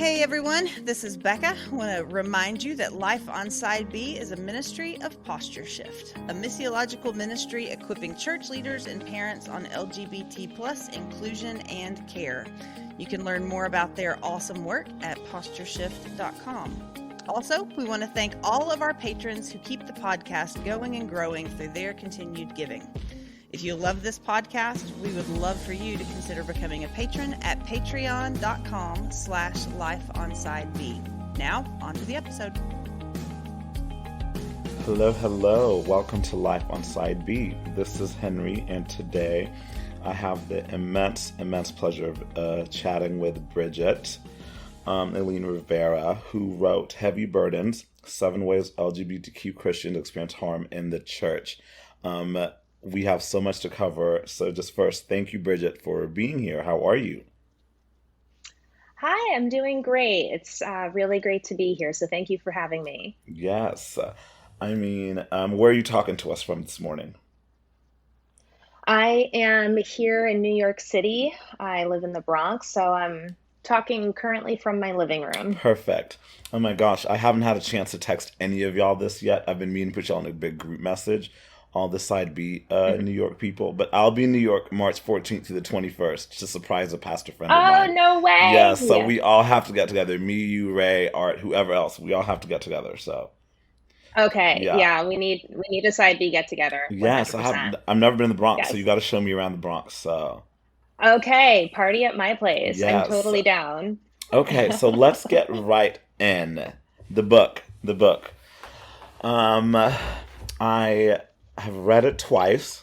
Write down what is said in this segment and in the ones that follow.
Hey everyone, this is Becca. I want to remind you that Life on Side B is a ministry of Posture Shift, a missiological ministry equipping church leaders and parents on LGBT plus inclusion and care. You can learn more about their awesome work at postureshift.com. Also, we want to thank all of our patrons who keep the podcast going and growing through their continued giving. If you love this podcast, we would love for you to consider becoming a patron at patreon.com/lifeonsideb. Now, on to the episode. Hello. Welcome to Life on Side B. This is Henry, and today I have the immense pleasure of chatting with Bridget Eileen Rivera, who wrote Heavy Burdens, 7 Ways LGBTQ Christians Experience Harm in the Church. We have so much to cover. So just first, thank you, Bridget, for being here. How are you? Hi, I'm doing great. It's really great to be here. So thank you for having me. Yes. Where are you talking to us from this morning? I am here in New York City. I live in the Bronx, so I'm talking currently from my living room. Perfect. Oh my gosh, I haven't had a chance to text any of y'all this yet. I've been meaning to put y'all in a big group message. All the Side B New York people, but I'll be in New York March 14th to the 21st to surprise a pastor friend of mine. Oh, no way! Yeah, so we all have to get together. Me, you, Ray, Art, whoever else. We all have to get together. So. Okay, yeah, we need a Side B get together. Yes, 100%. I've never been in the Bronx, Yes. so you got to show me around the Bronx. So. Okay, party at my place. Yes. I'm totally down. Okay, so let's get right in the book. I have read it twice,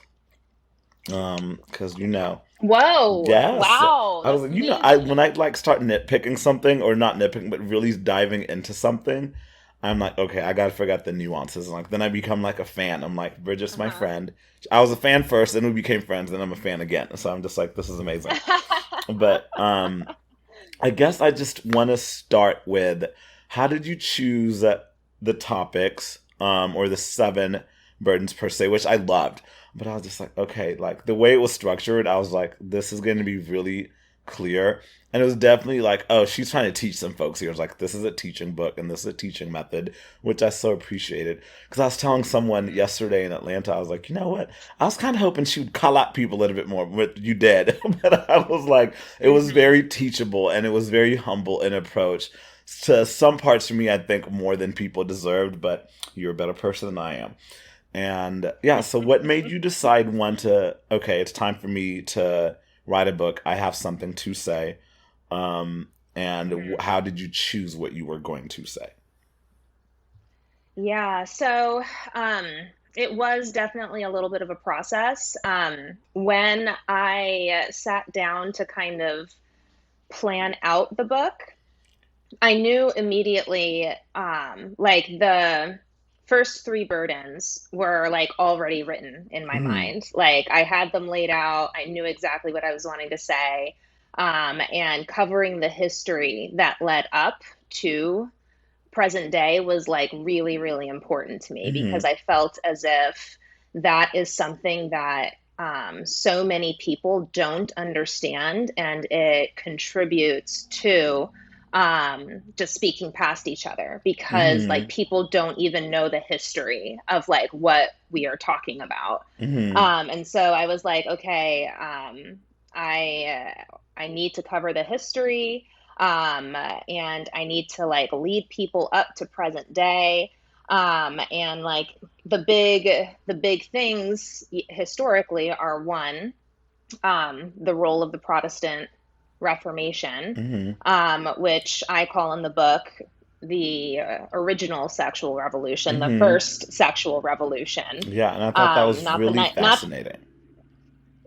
because Whoa! yes, Wow! I was That's like, neat. when I like start nitpicking something, or not nitpicking, but really diving into something, I'm like, okay, I gotta figure out the nuances. And like then I become like a fan. I'm like, Bridget's my friend. I was a fan first, then we became friends, then I'm a fan again. So I'm just like, this is amazing. But I guess I just want to start with, how did you choose the topics, or the 7 burdens per se, which I loved, but I was just like, okay, like the way it was structured, I was like, this is going to be really clear. And it was definitely like, oh, she's trying to teach some folks here. It was like, this is a teaching book and this is a teaching method, which I so appreciated. Because I was telling someone yesterday in Atlanta, I was like, you know what? I was kind of hoping she would call out people a little bit more, but you did. But I was like, it was very teachable and it was very humble in approach. To some parts for me, I think more than people deserved, but you're a better person than I am. And yeah, so what made you decide okay, it's time for me to write a book. I have something to say. And how did you choose what you were going to say? Yeah, so it was definitely a little bit of a process. When I sat down to kind of plan out the book, I knew immediately, like the first 3 burdens were like already written in my Mhm. mind. Like I had them laid out. I knew exactly what I was wanting to say. And covering the history that led up to present day was like really, really important to me because Mhm. I felt as if that is something that so many people don't understand, and it contributes to just speaking past each other because like Mhm. people don't even know the history of like what we are talking about. Mhm. And so I was like, okay, I need to cover the history, and I need to like lead people up to present day, and like the big things historically are one, the role of the Protestant Reformation, Mhm. which I call in the book the original sexual revolution, the Mhm. first sexual revolution. Yeah, and I thought that was Not the really night, not fascinating.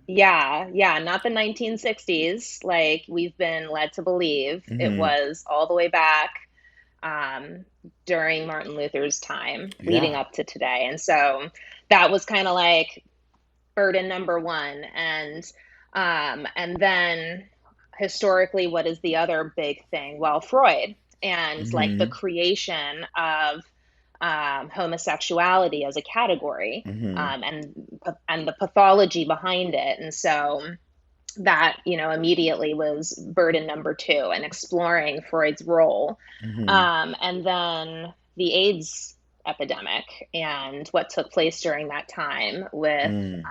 yeah, not the 1960s, like we've been led to believe. It Mhm. was all the way back, um, during Martin Luther's time, leading Yeah. up to today. And so that was kind of like burden number 1. And then historically, what is the other big thing? Well, Freud and like the Mhm. creation of homosexuality as a category, Mhm. and the pathology behind it. And so that, immediately was burden number two, and exploring Freud's role. Mm-hmm. And then the AIDS epidemic and what took place during that time with Mm.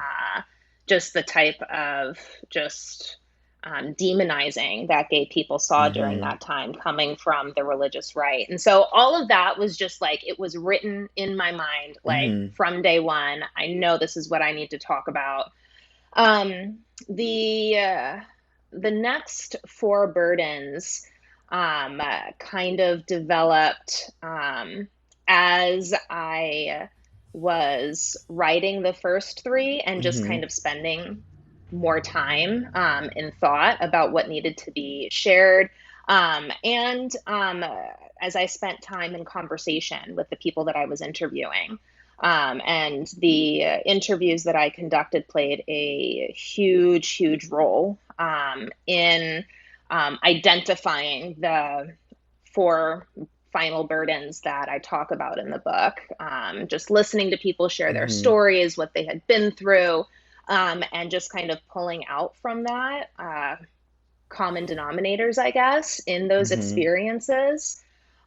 just the type of just demonizing that gay people saw during Mm-hmm. that time coming from the religious right. And so all of that was just like, it was written in my mind, like Mm-hmm. from day one. I know this is what I need to talk about. Um, the next four burdens kind of developed as I was writing the first three and just Mm-hmm. kind of spending more time in thought about what needed to be shared. And as I spent time in conversation with the people that I was interviewing. And the interviews that I conducted played a huge, huge role in identifying the four final burdens that I talk about in the book. Just listening to people share their Mm-hmm. stories, what they had been through, and just kind of pulling out from that common denominators, I guess, in those Mm-hmm. experiences,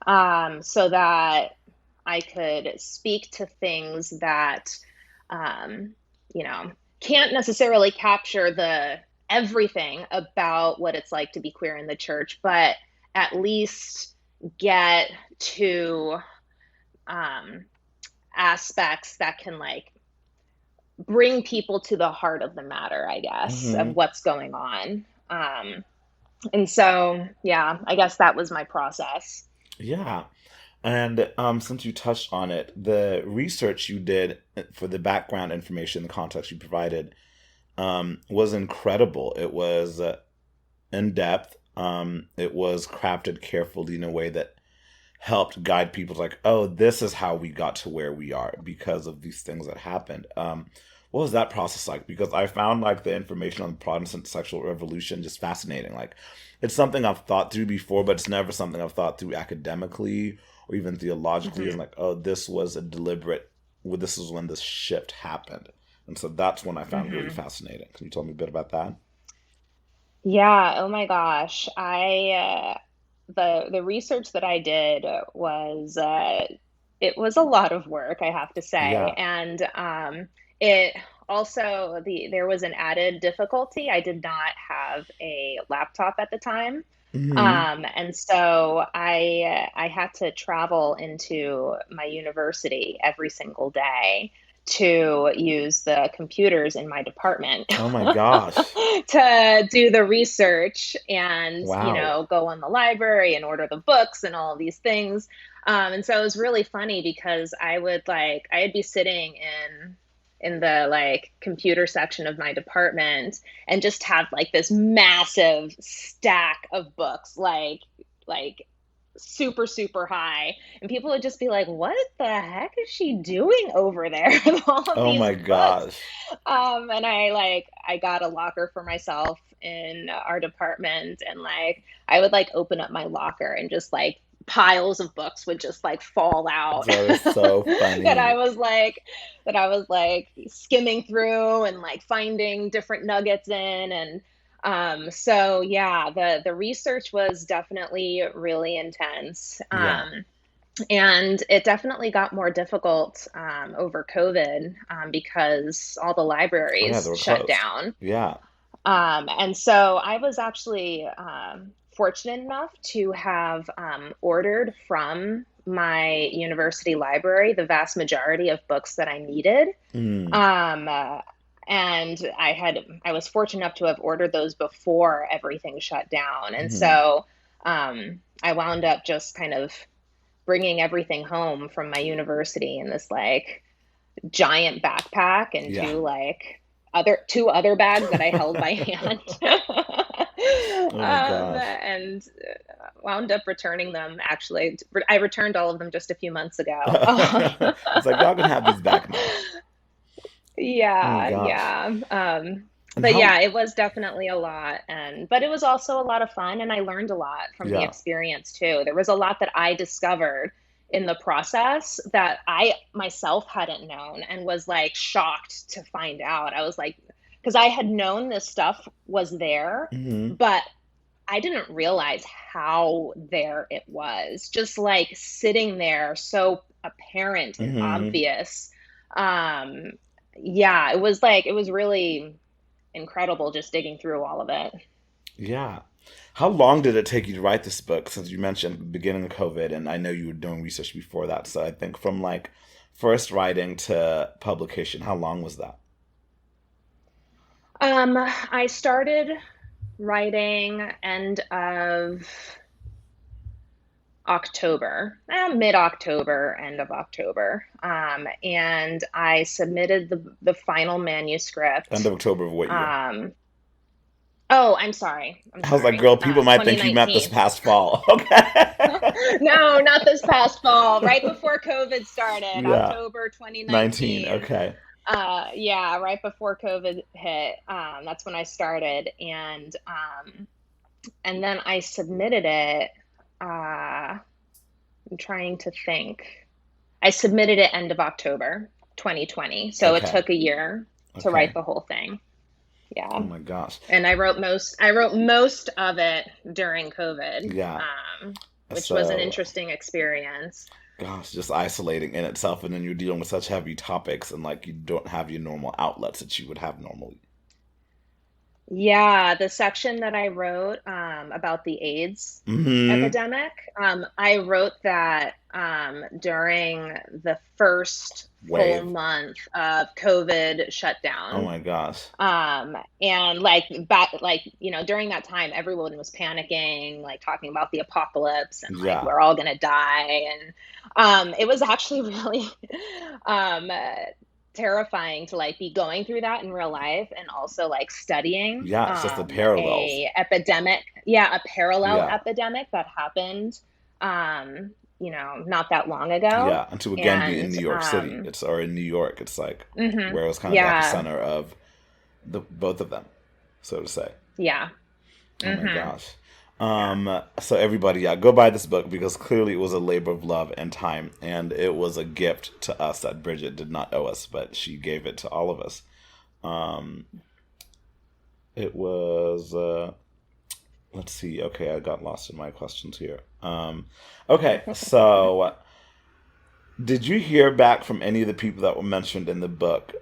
so that I could speak to things that, um, you know, can't necessarily capture the everything about what it's like to be queer in the church, but at least get to um, aspects that can like bring people to the heart of the matter, I guess, of Mm-hmm. what's going on. And so, yeah, I guess that was my process. Yeah. And since you touched on it, the research you did for the background information, the context you provided, was incredible. It was in depth. It was crafted carefully in a way that helped guide people to like, oh, this is how we got to where we are because of these things that happened. What was that process like? Because I found like the information on the Protestant sexual revolution just fascinating. Like, it's something I've thought through before, but it's never something I've thought through academically or even theologically. It's Hmm. like, oh, this was a deliberate. Well, this is when this shift happened, and so that's one I found really Hmm. fascinating. Can you tell me a bit about that? Yeah, oh my gosh. The research that I did was it was a lot of work, I have to say. Yeah. And it also there was an added difficulty. I did not have a laptop at the time. Mm-hmm. And so I had to travel into my university every single day to use the computers in my department Oh my gosh. to do the research and, Wow. go in the library and order the books and all of these things. And so it was really funny because I'd be sitting in the like computer section of my department and just have like this massive stack of books, like super super high, and people would just be like, what the heck is she doing over there with all of Oh these my books? gosh. And I got a locker for myself in our department, and like I would like open up my locker and just like piles of books would just like fall out That is so that funny. I was like skimming through and like finding different nuggets in. And so yeah, the research was definitely really intense. Yeah. And it definitely got more difficult over COVID, because all the Oh yeah, libraries they were shut closed. down. Yeah. And so I was actually fortunate enough to have ordered from my university library the vast majority of books that I needed. Mm. Um, uh, and I was fortunate enough to have ordered those before everything shut down. And Hmm. so I wound up just kind of bringing everything home from my university in this like giant backpack and Yeah. two other bags that I held by hand. Oh my gosh. And wound up returning them. Actually, I returned all of them just a few months ago. It's like y'all can have these back now. Oh my Yeah, gosh. yeah. And But how? yeah, it was definitely a lot, but it was also a lot of fun, and I learned a lot from the Yeah. experience too. There was a lot that I discovered in the process that I myself hadn't known and was like shocked to find out. I was like because I had known this stuff was there, Hmm. but I didn't realize how there it was. Just like sitting there, so apparent and Hmm. obvious. Um, yeah, it was really incredible just digging through all of it. Yeah. How long did it take you to write this book? Since you mentioned the beginning of COVID, and I know you were doing research before that. So I think from like first writing to publication, how long was that? I started writing end of October, mid-October, end of October. And I submitted the final End of manuscript. October of what year? Um, oh, I'm sorry. I'm I was like, sorry. girl, people might think you meant this 2019. past fall. Okay. No, not this past fall, right before COVID started, Yeah. October 19. 2019. Okay. Yeah, right before COVID hit. That's when I started, and then I submitted it. I'm trying to think. I submitted it end of October 2020, so it Okay. took a year to write Okay. the whole thing. Oh Yeah, my gosh. and I wrote most of it during COVID, Yeah. which was an So, interesting experience. gosh, just isolating in itself, and then you're dealing with such heavy topics, and like you don't have your normal outlets that you would have normally. Yeah, the section that I wrote about the AIDS Hmm. epidemic, I wrote that during the first full Wave. month of COVID Oh shutdown. my gosh. And like back, like, during that time, everyone was panicking, like talking about the apocalypse and like Yeah. we're all gonna die. And it was actually really um, terrifying to like be going through that in real life and also like studying Yeah. It's just the parallels. a epidemic, yeah, a parallel Yeah. epidemic that happened, not that long ago. Yeah. And to again be in And New York City, it's or in New York, it's like mhm, where it was kind of the yeah, epicenter of the both of them, so to say. yeah. Oh my Hmm. gosh. Yeah. So everybody, yeah, go buy this book because clearly it was a labor of love and time, and it was a gift to us that Bridget did not owe us, but she gave it to all of us. Um, it was, let's see. Okay, I got lost in my questions here. Okay, so did you hear back from any of the people that were mentioned in the book?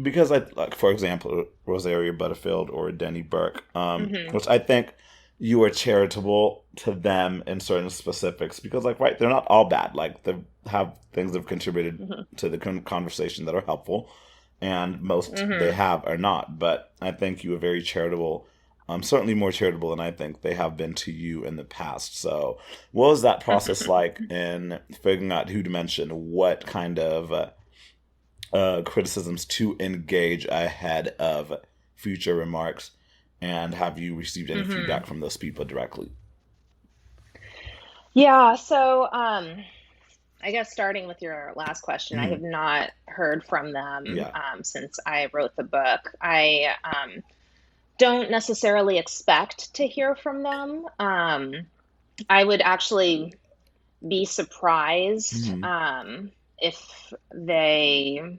Because I like, for example, Rosaria Butterfield or Denny Burke, Hmm. which I think you are charitable to them in certain specifics because, like, right, they're not all bad. Like, they have things that have contributed Hmm. to the conversation that are helpful, and most they Hmm. have are not. But I think you are very charitable. Certainly more charitable than I think they have been to you in the past. So, what was that process like in figuring out who to mention? What kind of criticisms to engage ahead of future remarks? And have you received any Hmm. feedback from those people directly? Yeah. So, I guess starting with your last question, I Hmm. have not heard from them Yeah. since I wrote the book. I don't necessarily expect to hear from them. I would actually be surprised Hmm. if they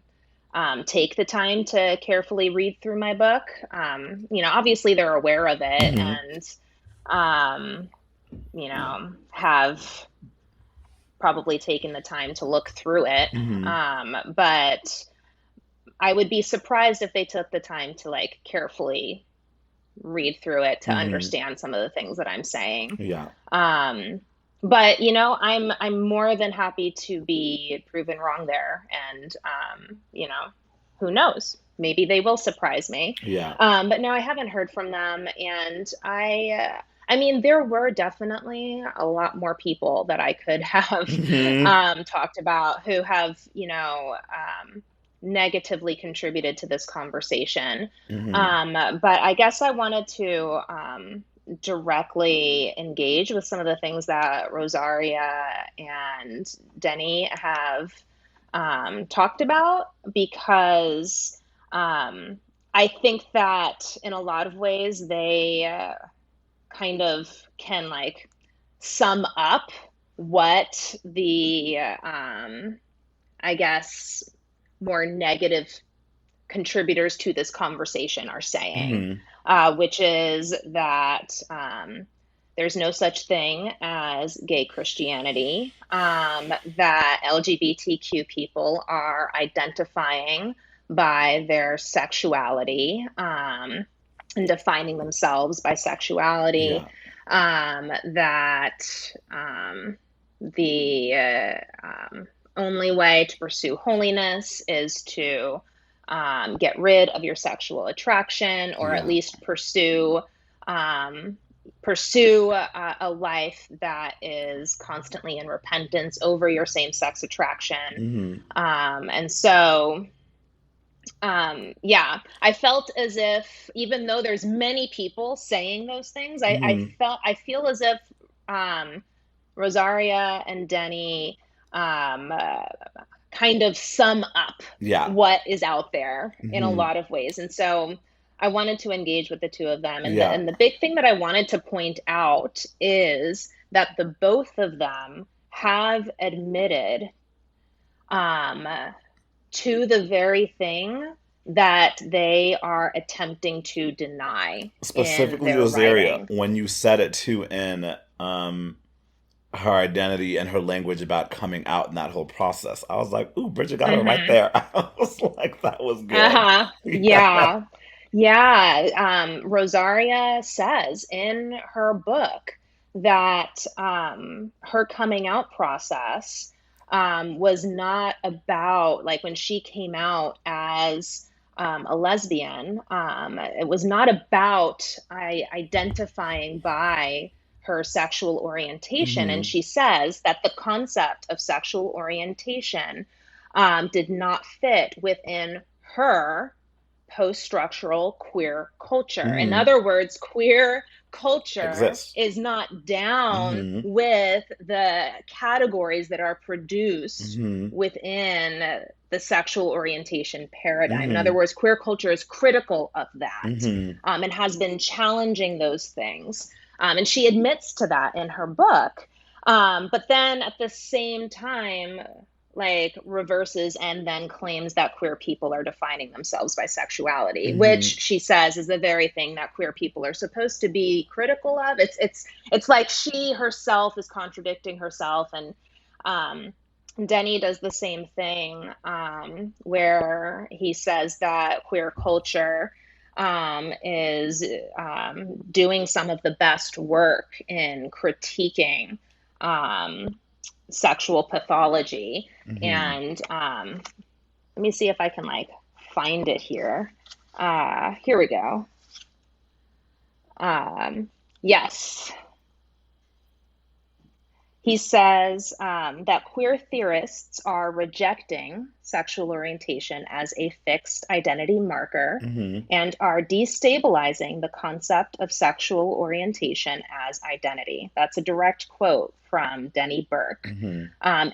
take the time to carefully read through my book. Obviously they're aware of it Hmm. and, have probably taken the time to look through it. Hmm. But I would be surprised if they took the time to like carefully read through it to Hmm. understand some of the things that I'm saying. Yeah. Um, but I'm more than happy to be proven wrong there, and who knows? Maybe they will surprise me. Yeah. But no, I haven't heard from them, and I mean, there were definitely a lot more people that I could have Hmm. talked about who have, negatively contributed to this conversation. Hmm. But I guess I wanted to directly engage with some of the things that Rosaria and Denny have talked about because I think that in a lot of ways they kind of can like sum up what the I guess more negative contributors to this conversation are saying, Mm-hmm. which is that there's no such thing as gay Christianity, that LGBTQ people are identifying by their sexuality, and defining themselves by sexuality, Yeah. that the only way to pursue holiness is to get rid of your sexual attraction, or at Yeah. least pursue a life that is constantly in repentance over your same-sex attraction. Mm-hmm. And so, yeah, I felt as if, even though there's many people saying those things, Mm-hmm. I feel as if Rosaria and Denny kind of sum up Yeah. what is out there in a Mm-hmm. lot of ways. And so I wanted to engage with the two of them. And Yeah. the big thing that I wanted to point out is that the both of them have admitted to the very thing that they are attempting to deny in Specifically their Rosaria, writing. when you said it too in her identity and her language about coming out in that whole process, I was like, ooh, Bridget got her right Mm-hmm. there. I was like, that was good. Uh-huh. Yeah. Yeah. Yeah. Rosaria says in her book that her coming out process was not about, like, when she came out as a lesbian, it was not about identifying by her sexual orientation. And Mm-hmm. she says that the concept of sexual orientation did not fit within her post-structural queer culture. In Mm-hmm. other words, queer culture Exists. is not down Mm-hmm. with the categories that are produced Mm-hmm. within the sexual orientation paradigm. In other Mm-hmm. words, queer culture is critical of that, Mm-hmm. and has been challenging those things. And she admits to that in her book. But then at the same time, like, reverses and then claims that queer people are defining themselves by sexuality, which Mm-hmm. she says is the very thing that queer people are supposed to be critical of. It's like she herself is contradicting herself. And Denny does the same thing, where he says that queer culture is doing some of the best work in critiquing sexual pathology. Mm-hmm. And let me see if I can, like, find it here. Here we go. Yes. He says that queer theorists are rejecting sexual orientation as a fixed identity marker Mm-hmm. and are destabilizing the concept of sexual orientation as identity. That's a direct quote from Denny Burke. Mm-hmm.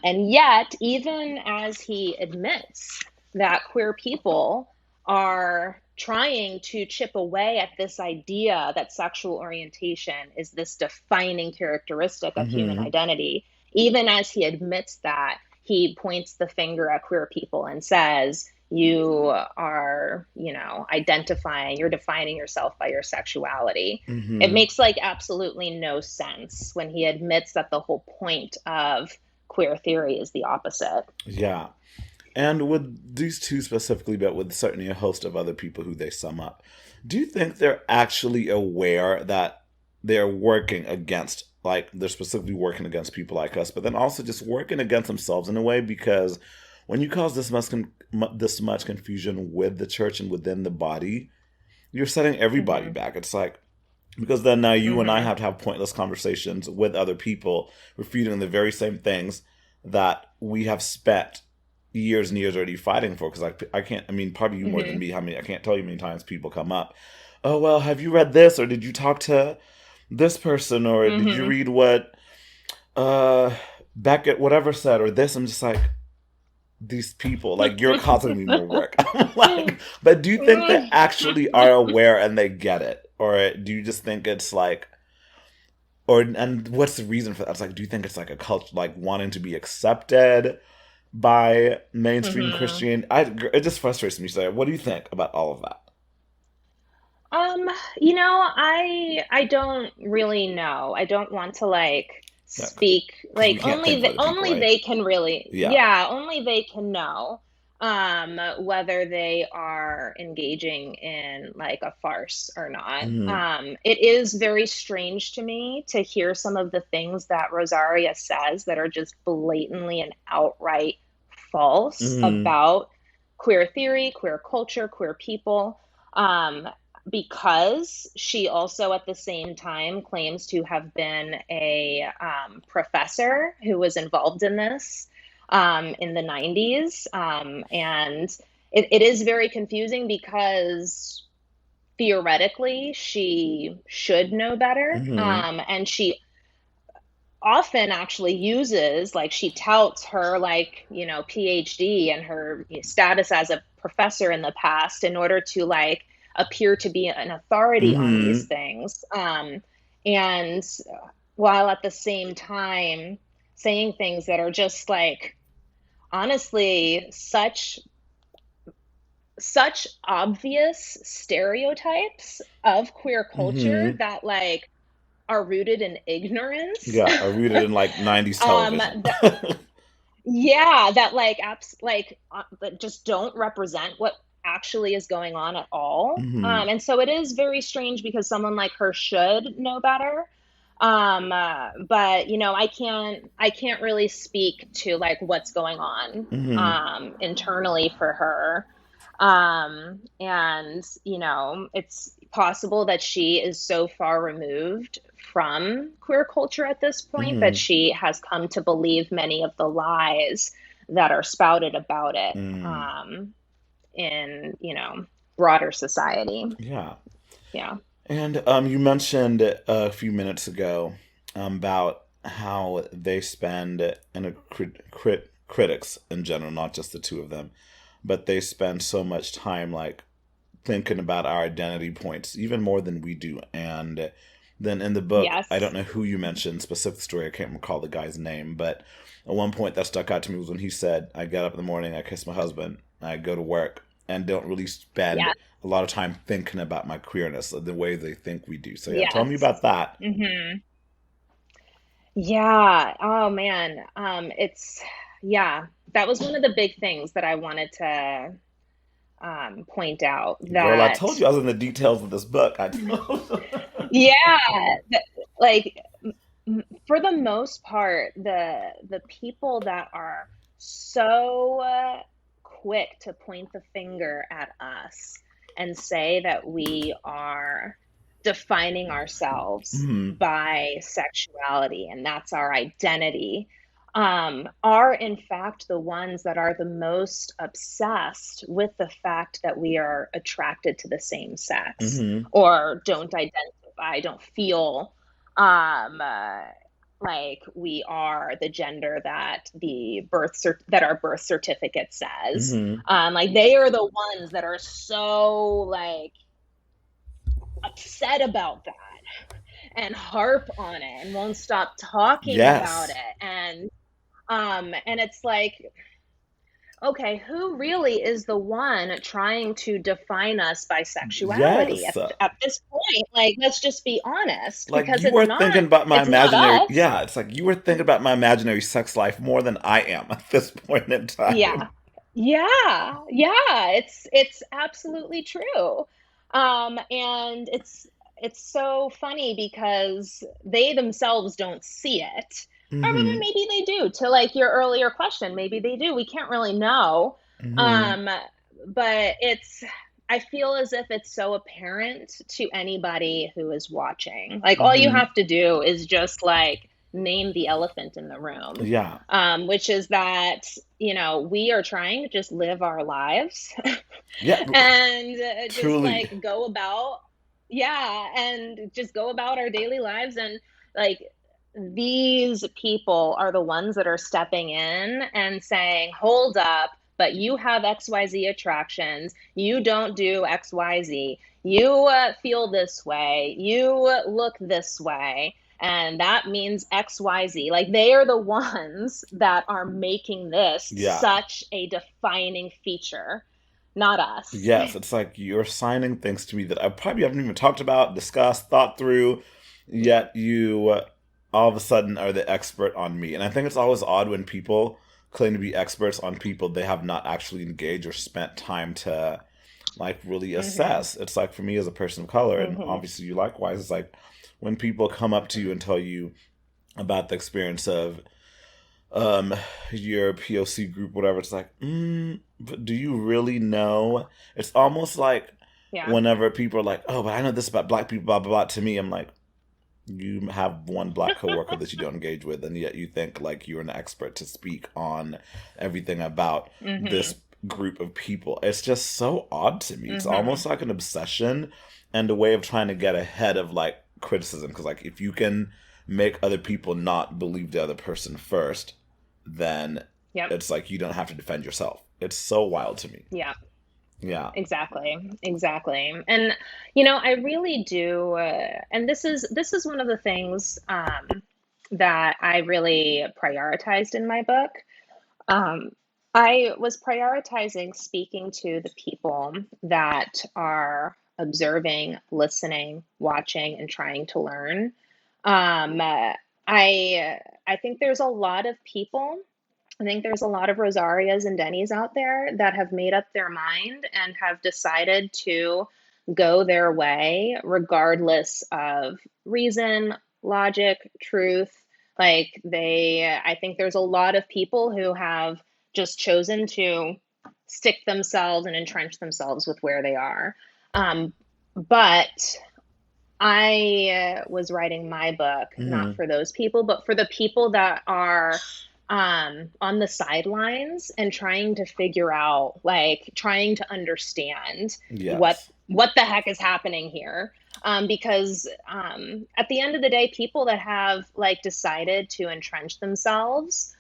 And yet, even as he admits that queer people are trying to chip away at this idea that sexual orientation is this defining characteristic of human Mm-hmm. identity, even as he admits that, he points the finger at queer people and says, you are, you're defining yourself by your sexuality. It Mm-hmm. makes, like, absolutely no sense when he admits that the whole point of queer theory is the opposite. Yeah. And with these two specifically, but with certainly a host of other people who they sum up, do you think they're actually aware that they're working against, like, they're specifically working against people like us, but then also just working against themselves in a way? Because when you cause this much confusion with the church and within the body, you're setting everybody Mm-hmm. back. It's like, because then now you and I Mm-hmm. have to have pointless conversations with other people refuting the very same things that we have spent years and years already fighting for. Because I can't, I mean, probably you more than Mm-hmm. me, I can't tell you how many times people come up, oh, well, have you read this? Or did you talk to this person? Or did you Mm-hmm. read what Beckett, whatever said? Or this? I'm just like, these people, like, you're causing me more work. I'm like, but do you think they actually are aware and they get it? Or do you just think it's like, and what's the reason for that? It's like, do you think it's like a culture, like wanting to be accepted? by mainstream Hmm. Christian. It just frustrates me. So, what do you think about all of that? Um, I don't really know. I don't want to like Yeah, speak because we like can't think for other people, only right? they can really, Yeah. yeah, only they can know whether they are engaging in like a farce or not. Hmm. It is very strange to me to hear some of the things that Rosaria says that are just blatantly and outright false Hmm. about queer theory, queer culture, queer people. Um, because she also at the same time claims to have been a professor who was involved in this in the 90s. And it is very confusing because theoretically she should know better. Hmm. And she often actually uses, like, she touts her, like, PhD and her status as a professor in the past in order to, like, appear to be an authority on these Hmm. things. And while at the same time saying things that are just like, honestly, such obvious stereotypes of queer culture Hmm. that like are rooted in ignorance. Yeah, I read it in like '90s television. That yeah, that like that just don't represent what actually is going on at all. Hmm. And so it is very strange because someone like her should know better. But I can't really speak to like what's going on Hmm. internally for her. And it's possible that she is so far removed from queer culture at this point that Hmm. she has come to believe many of the lies that are spouted about it Mm. in broader society. Yeah. Yeah. And you mentioned a few minutes ago about how they spend, and critics in general, not just the two of them, but they spend so much time like thinking about our identity points, even more than we do. And then in the book, I don't Yes. know who you mentioned, specific story, I can't recall the guy's name, but at one point that stuck out to me was when he said, I get up in the morning, I kiss my husband, I go to work, and don't really spend Yeah. a lot of time thinking about my queerness the way they think we do. So yeah, tell me Yes. about that. Hmm. Yeah. Oh man. Yeah, that was one of the big things that I wanted to point out Girl, I that told you I was in the details of this book. I yeah, that, like for the most part, the people that are so quick to point the finger at us and say that we are defining ourselves Mhm. by sexuality and that's our identity, are in fact the ones that are the most obsessed with the fact that we are attracted to the same sex Mhm. or don't identify, don't feel um, uh, like we are the gender that that our birth certificate says. Mhm. Like they are the ones that are so like upset about that and harp on it and won't stop talking about Yes. it. And it's like, okay, who really is the one trying to define us by sexuality Yes. at this point? Like, let's just be honest, Like because you were thinking about my it's not imaginary, us. yeah, it's like you were thinking about my imaginary sex life more than I am at this point in time. Yeah. Yeah, it's absolutely true. And it's so funny because they themselves don't see it. Or Hmm. maybe they do. To like your earlier question, maybe they do. We can't really know. Hmm. Um, but I feel as if it's so apparent to anybody who is watching. Like all you Hmm. have to do is just like name the elephant in the room, Yeah. which is that, we are trying to just live our lives Yeah. and just Truly. like go about, yeah, and just go about our daily lives. And like these people are the ones that are stepping in and saying, hold up, but you have XYZ attractions. You don't do XYZ. You feel this way. You look this way. and that means XYZ. Like, they are the ones that are making this Yeah. such a defining feature, not us. Yes, it's like you're assigning things to me that I probably haven't even talked about, discussed, thought through, yet you all of a sudden are the expert on me. And I think it's always odd when people claim to be experts on people they have not actually engaged or spent time to like really Hmm. assess. It's like for me as a person of color, and Hmm. obviously you likewise, it's like when people come up to you and tell you about the experience of um your POC group, whatever, it's like, but do you really know? It's almost like Yeah. whenever people are like, oh, but I know this about black people, blah blah blah. To me, I'm like, you have one black coworker that you don't engage with, and yet you think like you're an expert to speak on everything about Hmm. this group of people. It's just so odd to me. It's Hmm. almost like an obsession and a way of trying to get ahead of like criticism. Because like if you can make other people not believe the other person first, then Yep. it's like you don't have to defend yourself. It's so wild to me. Yeah. Yeah. Exactly, exactly. And I really do, and this is one of the things that I really prioritized in my book. Um, I was prioritizing speaking to the people that are observing, listening, watching, and trying to learn. I think there's a lot of people. I think there's a lot of Rosarias and Denny's out there that have made up their mind and have decided to go their way, regardless of reason, logic, truth. I think there's a lot of people who have just chosen to stick themselves and entrench themselves with where they are. But I was writing my book not Hmm. for those people, but for the people that are on the sidelines and trying to figure out, like, trying to understand what Yes. what the heck is happening here. Because at the end of the day, people that have like decided to entrench themselves,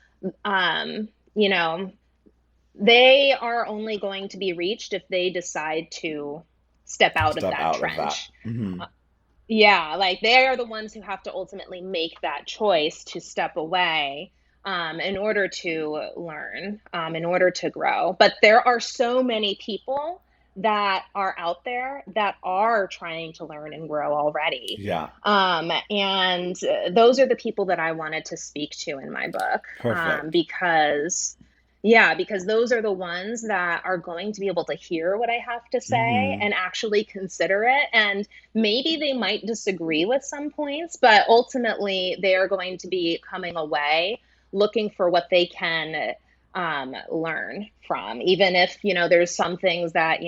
um, you know, they are only going to be reached if they decide to step out of Step that out of that. trench. Hmm. Yeah, like they are the ones who have to ultimately make that choice to step away in order to learn, in order to grow. But there are so many people that are out there that are trying to learn and grow already. Yeah. And those are the people that I wanted to speak to in my book, Perfect. because yeah, because those are the ones that are going to be able to hear what I have to say Hmm. and actually consider it. And maybe they might disagree with some points, but ultimately they are going to be coming away looking for what they can learn from. Even if, there's some things that,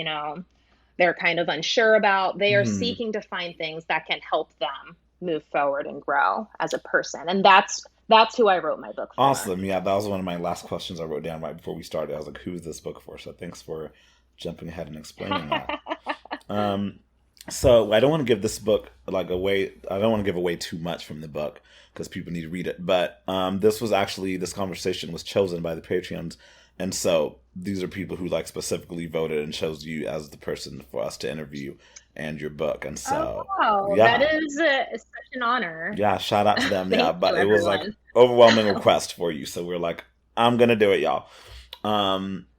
they're kind of unsure about, they are Hmm. seeking to find things that can help them move forward and grow as a person. And that's who I wrote my book for. Awesome. Yeah, that was one of my last questions I wrote down right before we started. I was like, who's this book for? So thanks for jumping ahead and explaining that. Um, so I don't want to give this book like away. I don't want to give away too much from the book because people need to read it. But this conversation was chosen by the Patreons, and so these are people who like specifically voted and chose you as the person for us to interview and your book. And Oh, so, wow. That yeah, is such an honor. yeah, shout out to them. Yeah, Thank you, but it was like everyone. overwhelming request for you, so we're like, I'm gonna do it, y'all.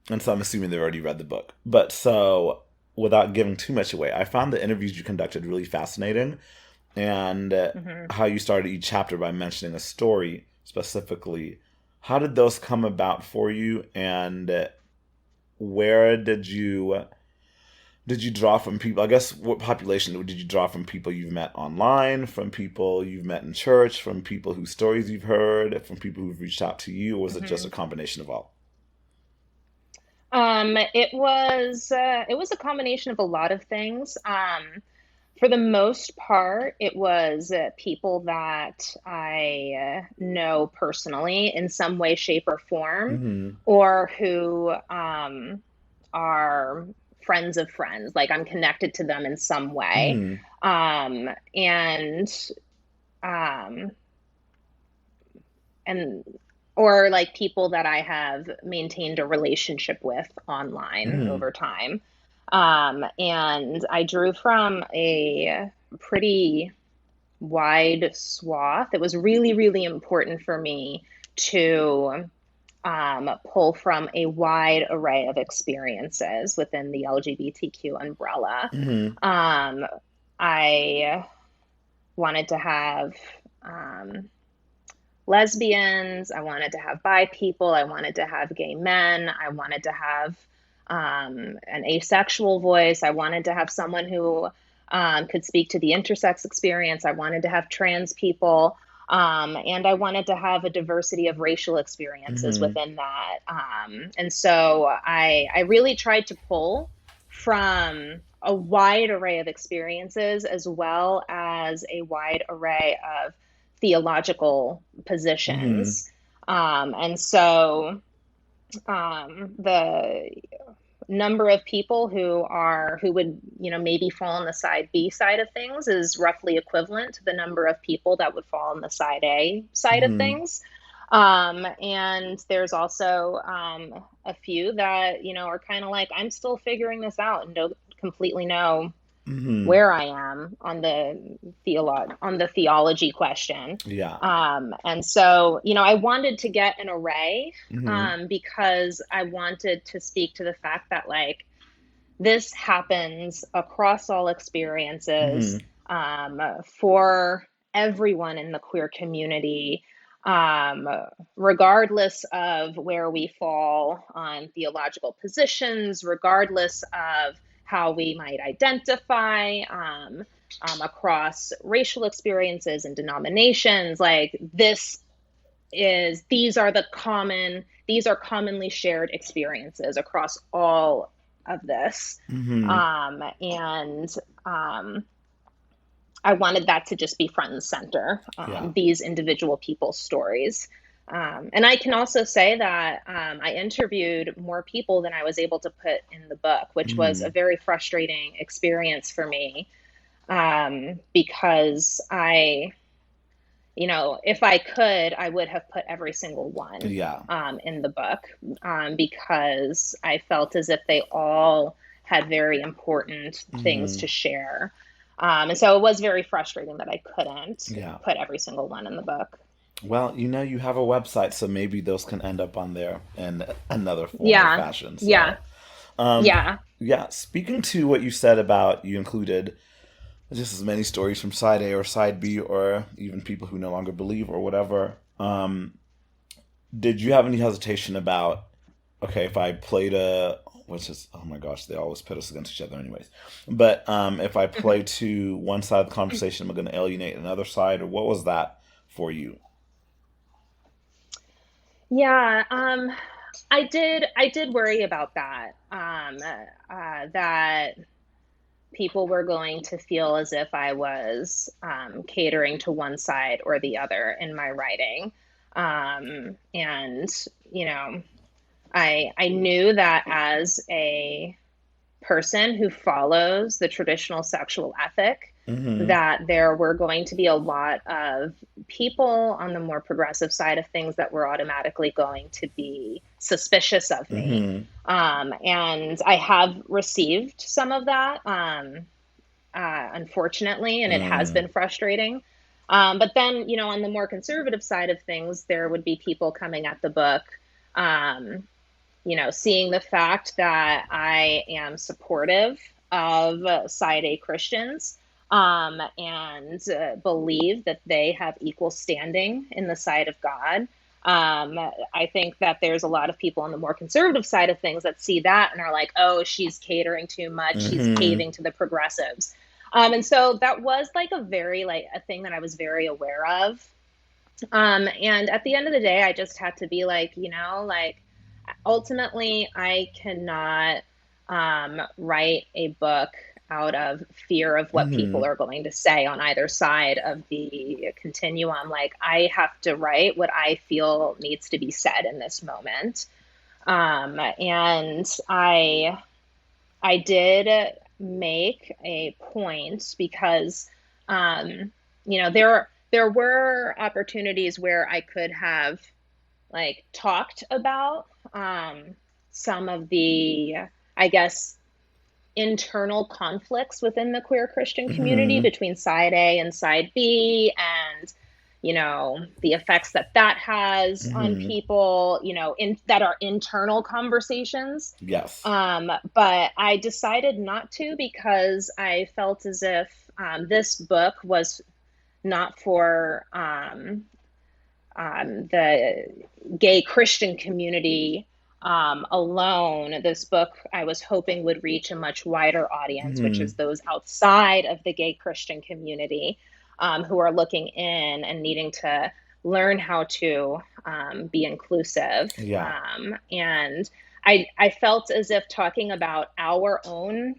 And so I'm assuming they've already read the book. But so, without giving too much away, I found the interviews you conducted really fascinating, and Hmm. how you started each chapter by mentioning a story specifically. How did those come about for you, and where did you draw from people? I guess what population did you draw from? People you've met online, from people you've met in church, from people whose stories you've heard, from people who've reached out to you, or was it just a Hmm. combination of all? It was a combination of a lot of things. For the most part, it was people that I know personally in some way, shape, or form, Hmm. or who are friends of friends. Like, I'm connected to them in some way. Hmm. And um, and or like people that I have maintained a relationship with online Hmm. over time. And I drew from a pretty wide swath. It was really, really important for me to pull from a wide array of experiences within the LGBTQ umbrella. Mm-hmm. I wanted to have lesbians, I wanted to have bi people, I wanted to have gay men, I wanted to have an asexual voice, I wanted to have someone who could speak to the intersex experience, I wanted to have trans people, and I wanted to have a diversity of racial experiences Mm-hmm. within that. And so I really tried to pull from a wide array of experiences as well as a wide array of theological Mm-hmm. positions. And so the number of people who would, maybe fall on the side B side of things is roughly equivalent to the number of people that would fall on the side A side of Mm-hmm. things. And there's also a few that, are kind of like, I'm still figuring this out and don't completely know Mm-hmm. where I am on the theology question. Yeah. And so, I wanted to get an array Mm-hmm. because I wanted to speak to the fact that like this happens across all experiences Mm-hmm. for everyone in the queer community, um, regardless of where we fall on theological positions, regardless of how we might identify across racial experiences and denominations. Like these are commonly shared experiences across all of this. Mm-hmm. And I wanted that to just be front and center, Yeah. these individual people's stories. And I can also say that I interviewed more people than I was able to put in the book, which was Mm-hmm. a very frustrating experience for me, because if I could, I would have put every single one Yeah. in the book, because I felt as if they all had very important things Mm-hmm. to share. And so it was very frustrating that I couldn't Yeah. put every single one in the book. Well, you have a website, so maybe those can end up on there in another form or Yeah, fashion. yeah, So, um, yeah. yeah, speaking to what you said about you included just as many stories from side A or side B, or even people who no longer believe or whatever. Did you have any hesitation about, okay, if I played a, which is, oh my gosh, they always pit us against each other, anyways. But if I play Mhm. to one side of the conversation, I'm going to alienate another side, or what was that for you? Yeah, I did worry about that. That people were going to feel as if I was catering to one side or the other in my writing. And, you know, I knew that as a person who follows the traditional sexual ethic, Mm-hmm. that there were going to be a lot of people on the more progressive side of things that were automatically going to be suspicious of me. Mm-hmm. And I have received some of that, unfortunately, and it has Mm-hmm. been frustrating. But then, on the more conservative side of things, there would be people coming at the book, um, seeing the fact that I am supportive of side A Christians, and believe that they have equal standing in the sight of God. I think that there's a lot of people on the more conservative side of things that see that and are like, oh, she's catering too much. She's Mm-hmm. caving to the progressives. And so that was like a thing that I was very aware of. And at the end of the day, I just had to be like, ultimately, I cannot write a book out of fear of what Mm-hmm. people are going to say on either side of the continuum. Like, I have to write what I feel needs to be said in this moment. And I did make a point because, there were opportunities where I could have like talked about some of the, I guess, internal conflicts within the queer Christian community Mm-hmm. between side A and side B, and the effects that has on Mm-hmm. people, that are internal conversations. Yes. But I decided not to, because I felt as if this book was not for the gay Christian community alone. This book, I was hoping, would reach a much wider audience, which Mm-hmm. is those outside of the gay Christian community, who are looking in and needing to learn how to be inclusive. Yeah. And I felt as if talking about our own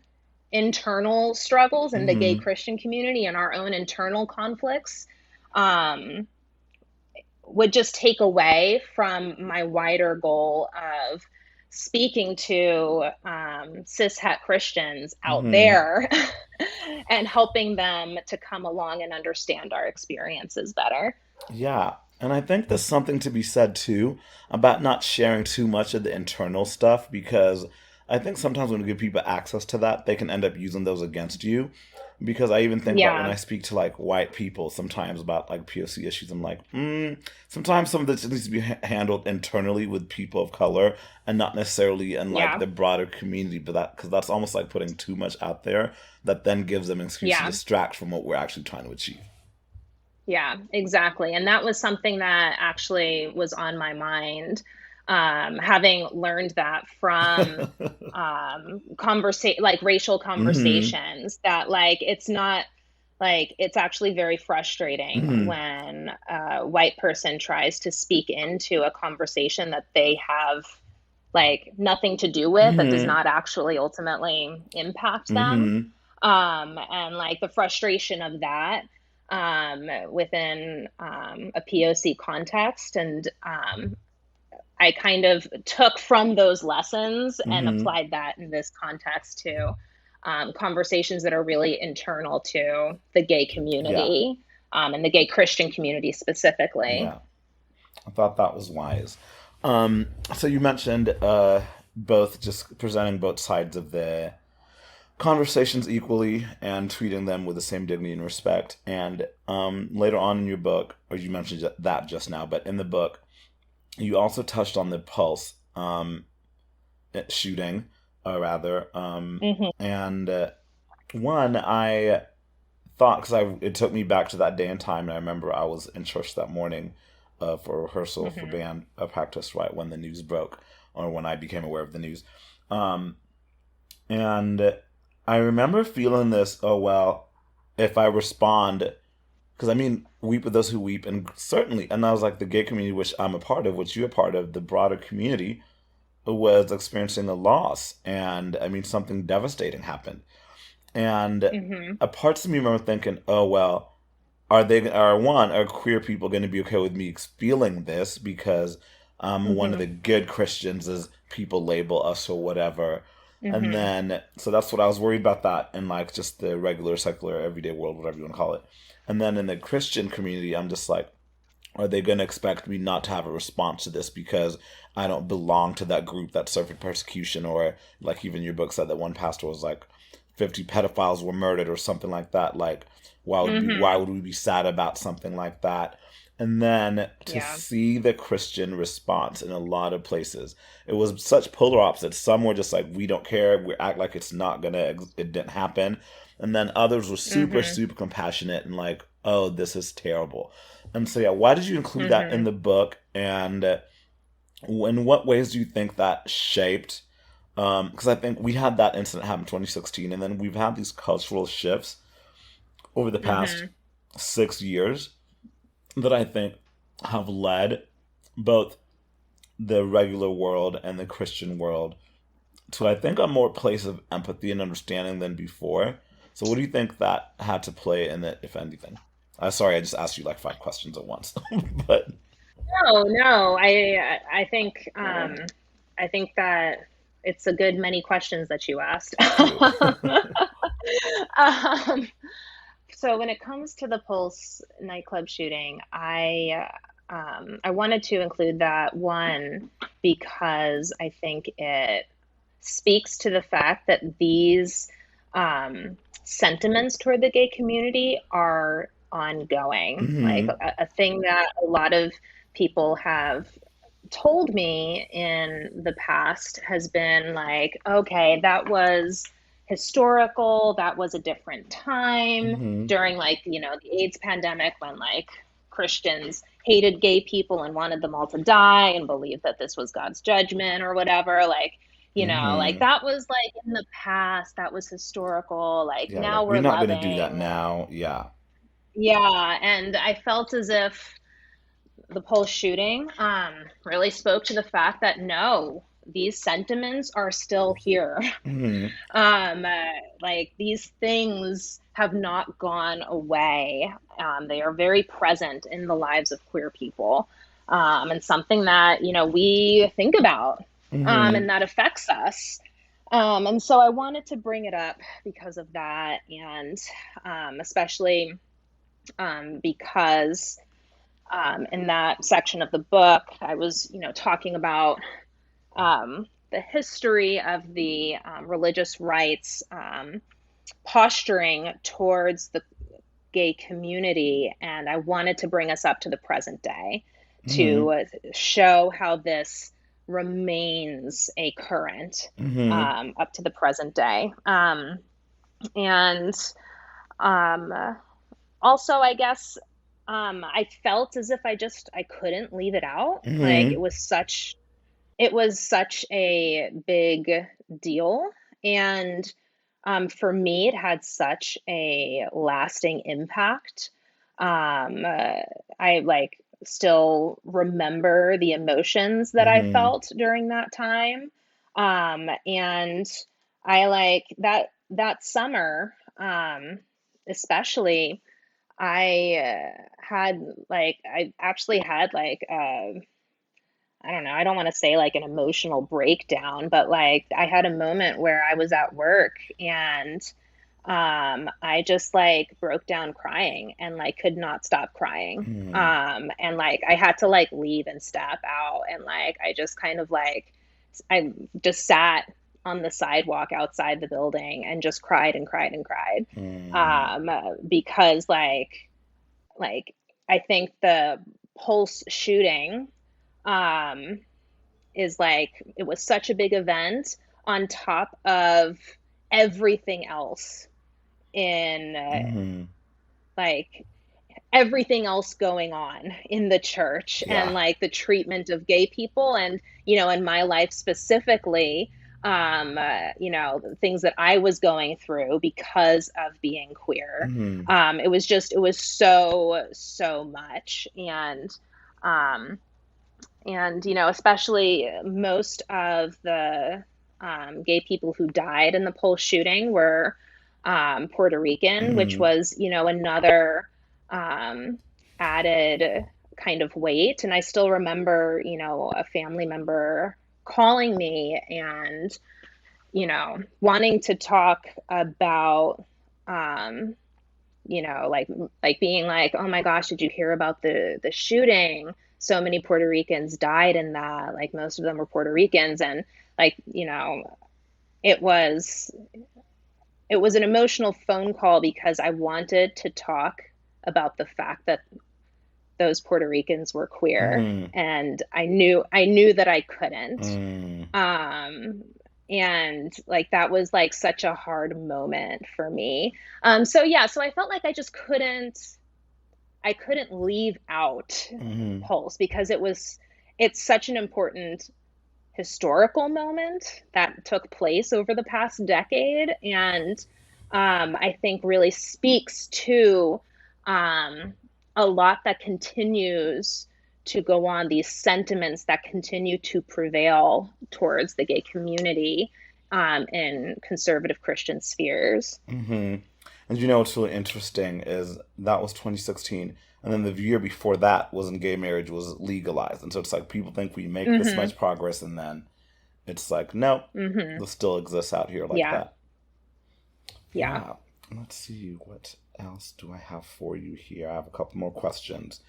internal struggles in the gay Mm-hmm. Christian community and our own internal conflicts um, would just take away from my wider goal of speaking to cishet Christians out Mm-hmm. there and helping them to come along and understand our experiences better. Yeah. And I think there's something to be said too about not sharing too much of the internal stuff, because I think sometimes when we give people access to that, they can end up using those against you. Because I even think about when Yeah, I speak to like white people sometimes about like POC issues, I'm like, sometimes some of this needs to be handled internally with people of color and not necessarily in like yeah, the broader community. But because that's almost like putting too much out there that then gives them an excuse to yeah. distract from what we're actually trying to achieve. Yeah, exactly. And that was something that actually was on my mind, having learned that from like racial Hmm. conversations, that like it's not like it's actually very frustrating Hmm. when a white person tries to speak into a conversation that they have like nothing to do with, that does Hmm. not actually ultimately impact them. Hmm. And like the frustration of that within a POC context. And I kind of took from those lessons and Hmm. applied that in this context to conversations that are really internal to the gay Yeah. community, and the gay Christian community specifically. Yeah. I thought that was wise. So you mentioned both just presenting both sides of the conversations equally and treating them with the same dignity and respect. And later on in your book, or you mentioned that just now, but in the book, you also touched on the Pulse shooting, rather. Hmm. And one, I thought, because it took me back to that day and time, and I remember I was in church that morning for rehearsal for Hmm. band practice right when the news broke, or when I became aware of the news. Um, and I remember feeling this, oh, well, if I respond, because I mean, weep with those who weep, and certainly, and I was like, the gay community, which I'm a part of, which you're a part of, the broader community was experiencing a loss. And I mean, something devastating happened. And Hmm. a parts of me remember thinking, oh, well, are queer people going to be okay with me feeling this because I'm one of Hmm. the good Christians, as people label us or whatever. And Hmm. then, so that's what I was worried about, that in like just the regular, secular, everyday world, whatever you want to call it. And then in the Christian community, I'm just like, are they going to expect me not to have a response to this because I don't belong to that group that suffered persecution? Or like even your book said that one pastor was like 50 pedophiles were murdered or something like that. Like why Hmm. would we be sad about something like that? And then to Yeah. see the Christian response in a lot of places, it was such polar opposites. Some were just like, we don't care, we act like it's not gonna, it didn't happen. And then others were super, Hmm. super compassionate and like, oh, this is terrible. And so, yeah, why did you include that in Hmm. the book? And in what ways do you think that shaped? Because I think we had that incident happen in 2016, and then we've had these cultural shifts over the past Hmm. 6 years that I think have led both the regular world and the Christian world to, I think, a more place of empathy and understanding than before. So, what do you think that had to play in it, if anything? Sorry, I just asked you like five questions at once, but No, no, I think that it's a good many questions that you asked. thank you. um, so when it comes to the Pulse nightclub shooting, I wanted to include that one because I think it speaks to the fact that these sentiments toward the gay community are ongoing. Like Mm-hmm. a thing that a lot of people have told me in the past has been like, okay, that was historical, that was a different time Mm-hmm. during like, the AIDS pandemic when like Christians hated gay people and wanted them all to die and believed that this was God's judgment or whatever. Like, like Mm-hmm. that was like in the past, that was historical. Like Yeah, now like we're we're not gonna do loving. that now. Yeah. Yeah. And I felt as if the Pulse shooting really spoke to the fact that no, these sentiments are still here. Mm-hmm. Like these things have not gone away. They are very present in the lives of queer people, and something that we think about, Mm-hmm. and that affects us. And so I wanted to bring it up because of that, and especially because in that section of the book, I was, talking about the history of the religious rights posturing towards the gay community, and I wanted to bring us up to the present day Mm-hmm. to show how this remains a current Mm-hmm. up to the present day. And um, Also, I guess I felt as if I couldn't leave it out. Like Mm-hmm. it was such a big deal, and for me, it had such a lasting impact. I like still remember the emotions that I Mm-hmm. felt during that time, and I like that summer, especially. I actually had like I don't know, I don't want to say like an emotional breakdown, but like I had a moment where I was at work and I just like broke down crying and like could not stop crying. Mm-hmm. And like I had to like leave and step out, and like I just kind of like I just sat on the sidewalk outside the building and just cried and cried and cried. Because like I think the Pulse shooting um is like it was such a big event on top of everything else in Mm-hmm. like everything else going on in the church, and Yeah. like the treatment of gay people, and in my life specifically, the things that I was going through because of being queer. Mm-hmm. It was so much. Um and especially most of the gay people who died in the Pulse shooting were Puerto Rican, which Mm-hmm. was another um, added kind of weight. And I still remember a family member calling me and wanting to talk about um, like being like, oh my gosh, did you hear about the shooting? So many Puerto Ricans died in that. Like most of them were Puerto Ricans, and like it was it was an emotional phone call because I wanted to talk about the fact that those Puerto Ricans were queer, Mm-hmm. and I knew that I couldn't. Mm-hmm. Um, and like that was like such a hard moment for me. So yeah, so I felt like I couldn't leave out Mm-hmm. Pulse because it's such an important historical moment that took place over the past decade, and I think really speaks to um, a lot that continues to go on, these sentiments that continue to prevail towards the gay community in conservative Christian spheres. Mm-hmm. And what's really interesting is that was 2016, and then the year before that was when gay marriage was legalized, and so it's like people think we make this Hmm. much progress, and then it's like no, Hmm. this still exists out here like Yeah. that. Yeah. Yeah. Let's see what else do I have for you here. I have a couple more questions.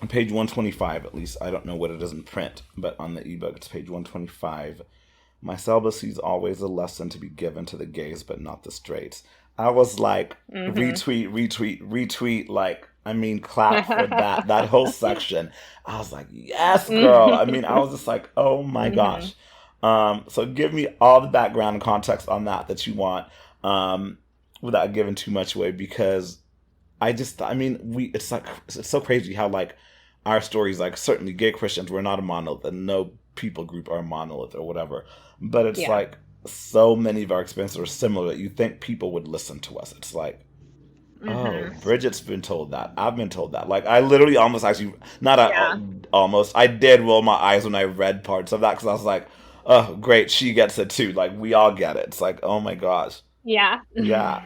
On page 125, at least I don't know what it is in print, but on the ebook it's page 125. My celibacy is always a lesson to be given to the gays, but not the straights. I was like, retweet, retweet, retweet. Like, I mean, clap for that. That whole section. I was like, yes, girl. I mean, I was just like, oh my gosh. So give me all the background and context on that you want, without giving too much away, because it's so crazy how, like, our stories, like, certainly gay Christians, we're not a monolith, and no people group are a monolith or whatever. But it's like, so many of our experiences are similar that you think people would listen to us. It's like, oh, Bridget's been told that. I've been told that. Like, I literally almost actually, almost, I did roll my eyes when I read parts of that, because I was like, oh, great, she gets it too. Like, we all get it. It's like, oh my gosh. Yeah. Yeah.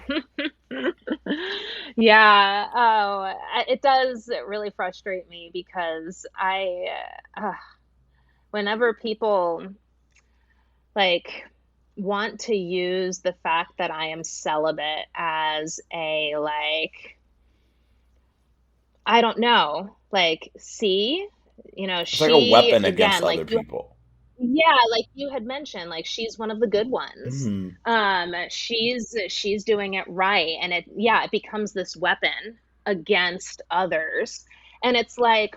Yeah. Oh, it does really frustrate me, because whenever people, like, want to use the fact that I am celibate as a, like, I don't know, like, see, It's like a weapon against again, like, other people. yeah, like you had mentioned, like, she's one of the good ones. She's doing it right, and it becomes this weapon against others. And it's like,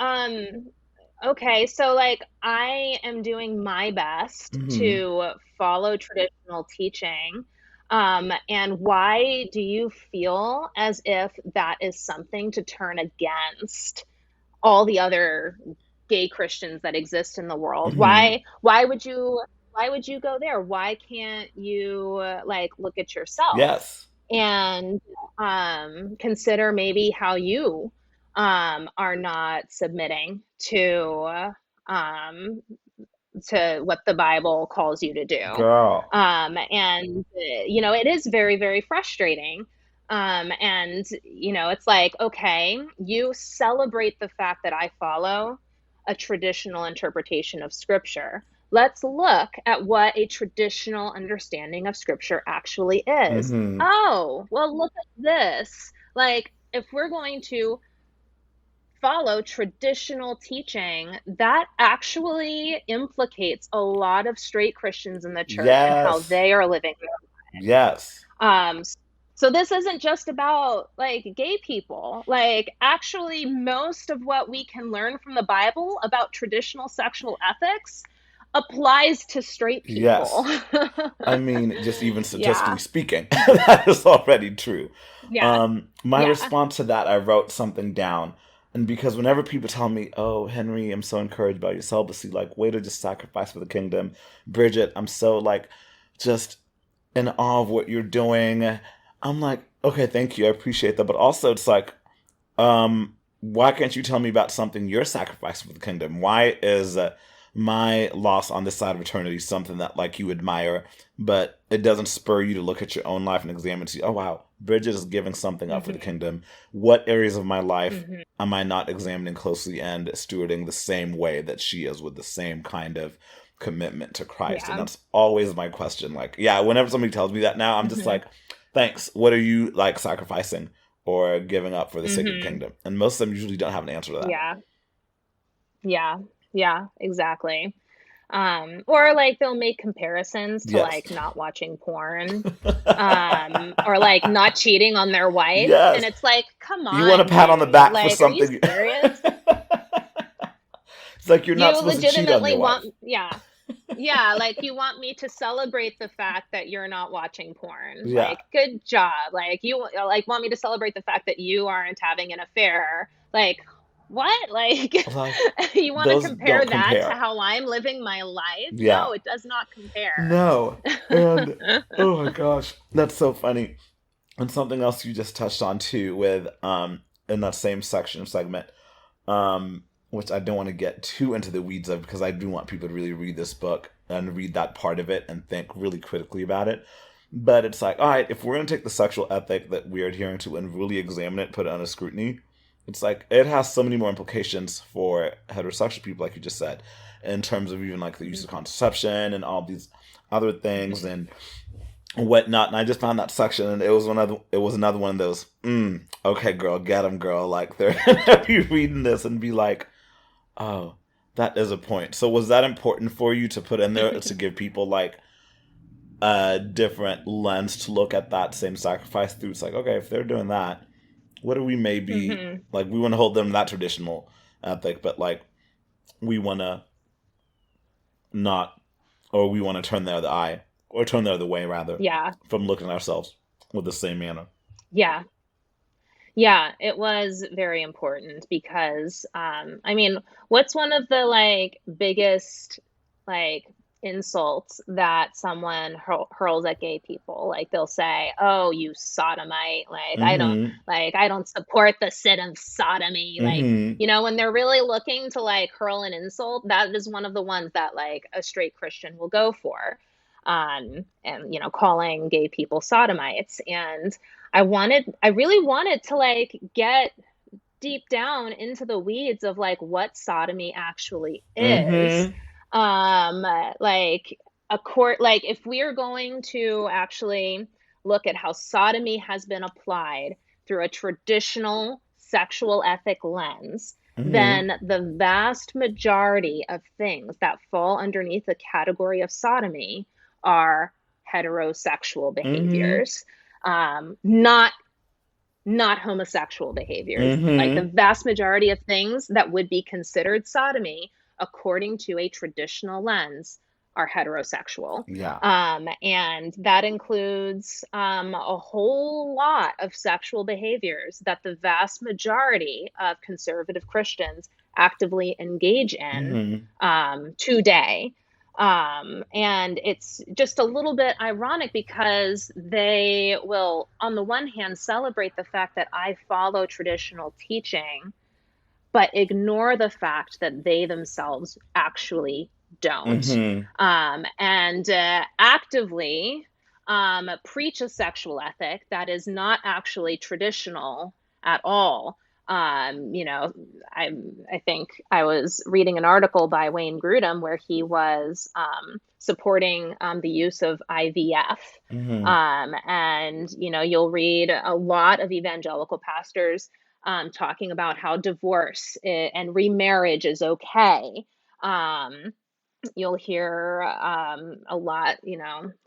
okay, so, like, I am doing my best to follow traditional teaching. And why do you feel as if that is something to turn against all the other gay Christians that exist in the world? Why would you go there? Why can't you, like, look at yourself Yes. and consider maybe how you are not submitting to what the Bible calls you to do. Girl. And it is very, very frustrating. And it's like, okay, you celebrate the fact that I follow a traditional interpretation of Scripture. Let's look at what a traditional understanding of Scripture actually is. Oh, well, look at this. Like, if we're going to follow traditional teaching, that actually implicates a lot of straight Christians in the church and how they are living their lives. Yes. So this isn't just about, like, gay people. Like, actually, most of what we can learn from the Bible about traditional sexual ethics applies to straight people. Yes. I mean, just even statistically speaking, that is already true. My response to that, I wrote something down. And because whenever people tell me, oh, Henry, I'm so encouraged by your celibacy, like, way to just sacrifice for the kingdom. Bridget, I'm so, like, just in awe of what you're doing. I'm like, okay, thank you. I appreciate that. But also it's like, why can't you tell me about something you're sacrificing for the kingdom? Why is my loss on this side of eternity something that, like, you admire, but it doesn't spur you to look at your own life and examine and see, oh, wow, Bridget is giving something up for the kingdom. What areas of my life am I not examining closely and stewarding the same way that she is, with the same kind of commitment to Christ? And that's always my question. Like, whenever somebody tells me that now, I'm just like, thanks. What are you, like, sacrificing or giving up for the sake of the kingdom? And most of them usually don't have an answer to that. Yeah, exactly. Or, like, they'll make comparisons to like not watching porn, or like not cheating on their wife, and it's like, come on, you want a pat on the back like, for something? Are you serious? It's like you're not supposed to cheat on your wife. Like, you want me to celebrate the fact that you're not watching porn? Yeah. Like, good job. Like, you, like, want me to celebrate the fact that you aren't having an affair? Like, what? Like, you want to compare that to how I'm living my life? Yeah. No, it does not compare. No. And oh my gosh, that's so funny. And something else you just touched on too, with in that same segment, which I don't want to get too into the weeds of, because I do want people to really read this book and read that part of it and think really critically about it. But it's like, all right, if we're going to take the sexual ethic that we're adhering to and really examine it, put it under scrutiny, it's like, it has so many more implications for heterosexual people, like you just said, in terms of even, like, the use of contraception and all these other things and whatnot. And I just found that section, and it was another one of those, okay, girl, get them, girl. Like, they're gonna be reading this and be like, oh, That is a point. So was that important for you to put in there to give people like a different lens to look at that same sacrifice through? It's like, okay, if they're doing that, what do we maybe Hmm. like? We want to hold them to that traditional ethic, but like we want to not, or we want to turn the other eye, or turn the other way rather, Yeah, from looking at ourselves with the same manner. yeah. Yeah, it was very important because, I mean, what's one of the like biggest like insults that someone hurls at gay people? Like they'll say, "Oh, you sodomite!" Mm-hmm. Like I don't support the sin of sodomy. Like Mm-hmm. when they're really looking to like hurl an insult, that is one of the ones that like a straight Christian will go for, and calling gay people sodomites and. I really wanted to like get deep down into the weeds of like what sodomy actually is. Mm-hmm. Um, like like if we are going to actually look at how sodomy has been applied through a traditional sexual ethic lens, Mm-hmm. then the vast majority of things that fall underneath the category of sodomy are heterosexual Mm-hmm. behaviors, not homosexual behaviors. Like the Mm-hmm. vast majority of things that would be considered sodomy, according to a traditional lens, are heterosexual. Yeah. And that includes a whole lot of sexual behaviors that the vast majority of conservative Christians actively engage in Mm-hmm. today. And it's just a little bit ironic because they will, on the one hand, celebrate the fact that I follow traditional teaching, but ignore the fact that they themselves actually don't. Mm-hmm. And actively preach a sexual ethic that is not actually traditional at all. You know, I I think I was reading an article by Wayne Grudem where he was supporting the use of IVF. Mm-hmm. And you'll read a lot of evangelical pastors talking about how divorce and remarriage is okay. Um, you'll hear a lot,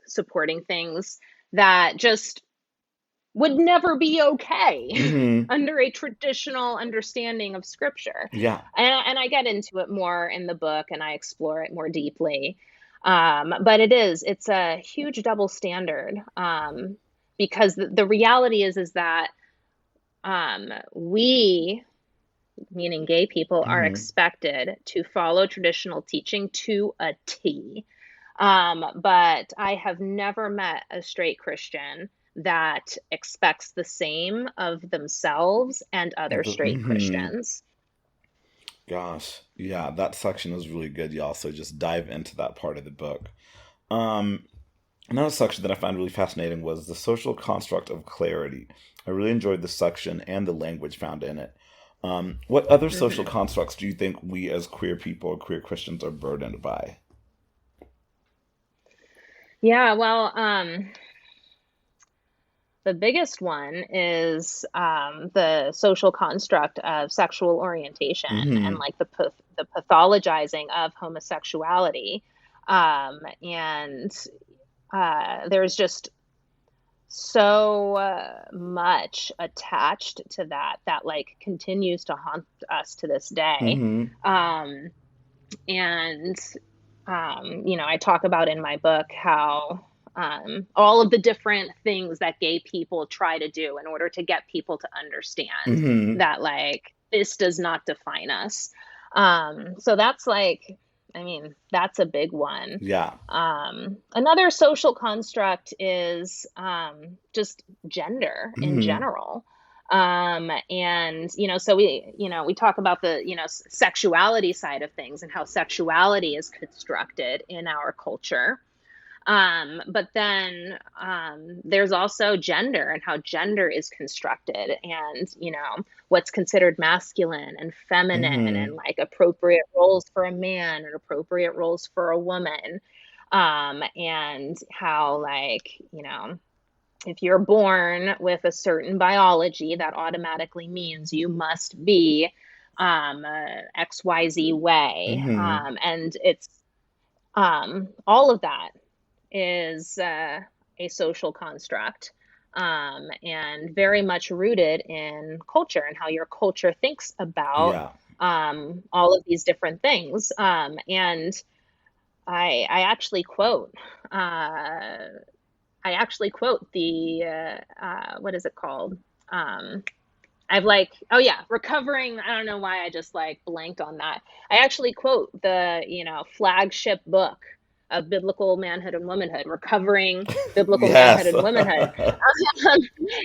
supporting things that just would never be okay Mm-hmm. under a traditional understanding of scripture. Yeah. And I get into it more in the book and I explore it more deeply. But it's a huge double standard, because the reality is that we, meaning gay people, are Mm-hmm. expected to follow traditional teaching to a T. But I have never met a straight Christian that expects the same of themselves and other straight Mm-hmm. Christians. Gosh, yeah, that section is really good, y'all. So just dive into that part of the book. Um, Another section that I found really fascinating was the social construct of clarity. I really enjoyed this section and the language found in it. What other social Hmm. constructs do you think we as queer people or queer Christians are burdened by? Yeah, well, the biggest one is the social construct of sexual orientation and Mm-hmm. like the pathologizing of homosexuality. And there's just so much attached to that like continues to haunt us to this day. Mm-hmm. Um, and I talk about in my book how all of the different things that gay people try to do in order to get people to understand Mm-hmm. that like this does not define us. So that's like, I mean, that's a big one. Yeah. Another social construct is just gender in Mm-hmm. general. And so we talk about the sexuality side of things and how sexuality is constructed in our culture. But then there's also gender and how gender is constructed, and what's considered masculine and feminine, Mm-hmm. and like appropriate roles for a man and appropriate roles for a woman. And how, like, if you're born with a certain biology, that automatically means you must be XYZ way. Mm-hmm. And it's all of that is a social construct, and very much rooted in culture and how your culture thinks about Yeah. all of these different things. And I actually quote. I actually quote the what is it called? I've like, oh yeah, recovering. I don't know why I just like blanked on that. I actually quote the, flagship book of biblical manhood and womanhood, recovering biblical manhood Yes. and womanhood.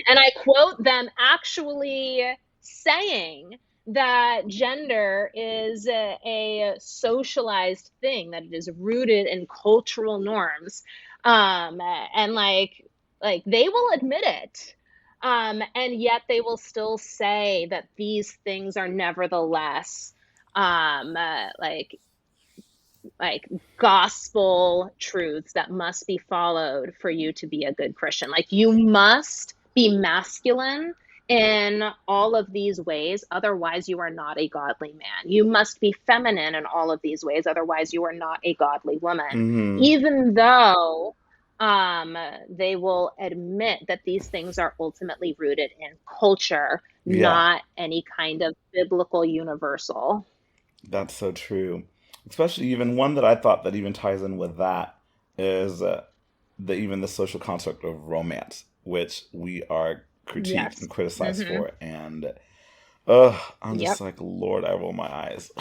And I quote them actually saying that gender is a socialized thing, that it is rooted in cultural norms. And like they will admit it. And yet they will still say that these things are nevertheless um, uh, like like gospel truths that must be followed for you to be a good Christian. Like you must be masculine in all of these ways, otherwise you are not a godly man. You must be feminine in all of these ways, otherwise you are not a godly woman. Mm-hmm. Even though they will admit that these things are ultimately rooted in culture, Yeah. not any kind of biblical universal. That's so true. Especially even one that I thought that even ties in with that is even the social construct of romance, which we are critiqued and Yes. criticized Mm-hmm. for. And I'm just Yep. like, Lord, I roll my eyes.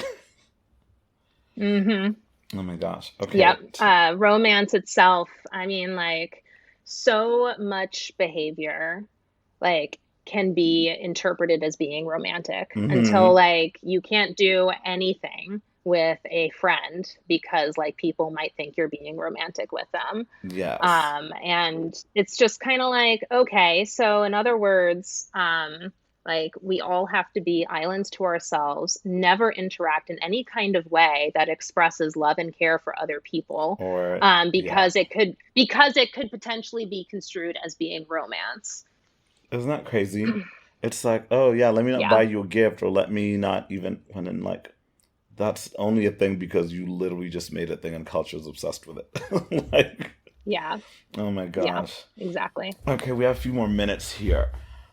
Mm-hmm. Oh my gosh. Yep. Okay. Romance itself, I mean, like, so much behavior, like, can be interpreted as being romantic until, Mm-hmm. like, you can't do anything with a friend because, like, people might think you're being romantic with them. Yes. And it's just kind of like, okay, so in other words, like we all have to be islands to ourselves, never interact in any kind of way that expresses love and care for other people, Or yeah. because it could potentially be construed as being romance. Isn't that crazy? It's like, oh yeah, let me not Yeah, buy you a gift, or let me not even when in like that's only a thing because you literally just made a thing and culture is obsessed with it. Like, yeah, oh my yeah, gosh. exactly. Okay, we have a few more minutes here.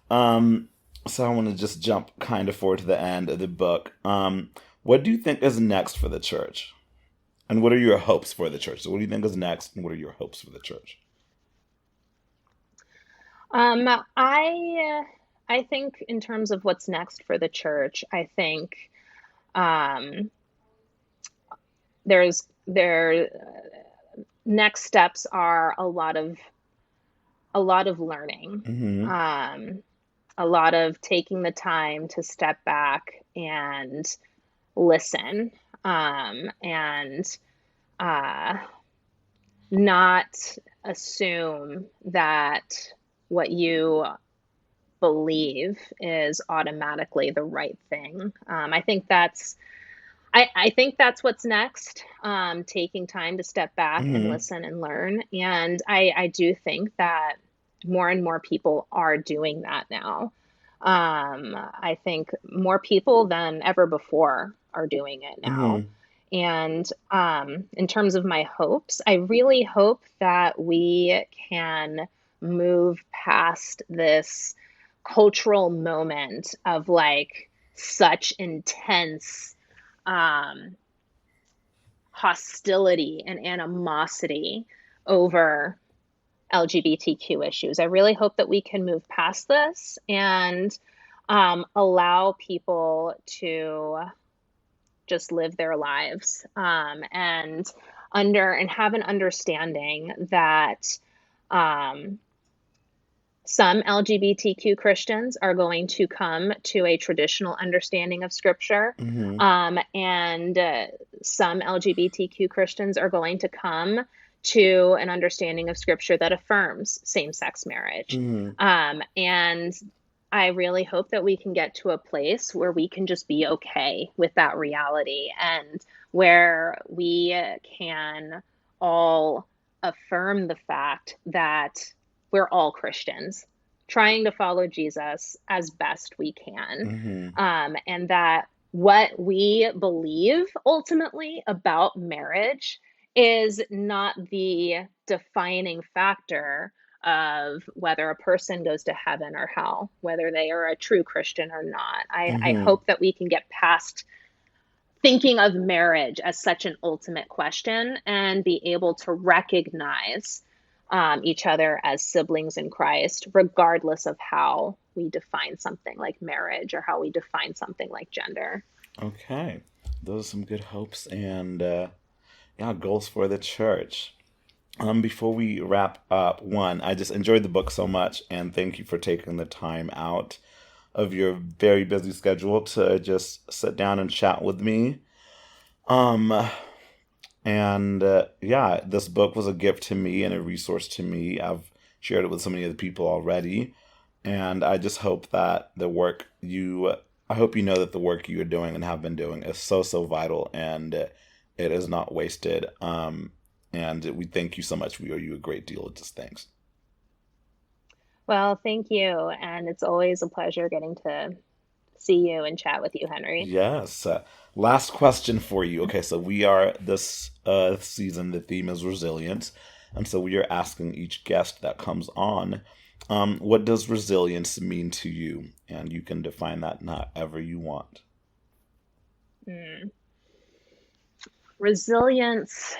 Um, so I want to just jump kind of forward to the end of the book. What do you think is next for the church? And what are your hopes for the church? So what do you think is next, and what are your hopes for the church? Um, I I think in terms of what's next for the church, I think um, there next steps are a lot of learning, Mm-hmm. um, a lot of taking the time to step back and listen, and uh, not assume that what you believe is automatically the right thing. I think that's what's next. Taking time to step back and Mm-hmm. listen and learn. And I do think that more and more people are doing that now. I think more people than ever before are doing it now. Mm-hmm. And in terms of my hopes, I really hope that we can move past this cultural moment of like such intense um, hostility and animosity over LGBTQ issues. I really hope that we can move past this and allow people to just live their lives, and have an understanding that um, some LGBTQ Christians are going to come to a traditional understanding of Scripture, Mm-hmm. and some LGBTQ Christians are going to come to an understanding of Scripture that affirms same sex marriage. Mm-hmm. And I really hope that we can get to a place where we can just be okay with that reality, and where we can all affirm the fact that we're all Christians trying to follow Jesus as best we can. Mm-hmm. And that what we believe ultimately about marriage is not the defining factor of whether a person goes to heaven or hell, whether they are a true Christian or not. I Hmm. hope that we can get past thinking of marriage as such an ultimate question and be able to recognize each other as siblings in Christ, regardless of how we define something like marriage or how we define something like gender. Okay. Those are some good hopes and yeah, goals for the church. Before we wrap up, one, I just enjoyed the book so much, and thank you for taking the time out of your very busy schedule to just sit down and chat with me. Um, and yeah, this book was a gift to me and a resource to me. I've shared it with so many other people already, and I just hope that I hope you know that the work you are doing and have been doing is so, so vital, and it is not wasted. And we thank you so much. We owe you a great deal of just thanks. Well, thank you. And it's always a pleasure getting to see you and chat with you, Henry. Yes. Last question for you. Okay, so we are this season. The theme is resilience, and so we are asking each guest that comes on, what does resilience mean to you? And you can define that however you want. Mm. Resilience.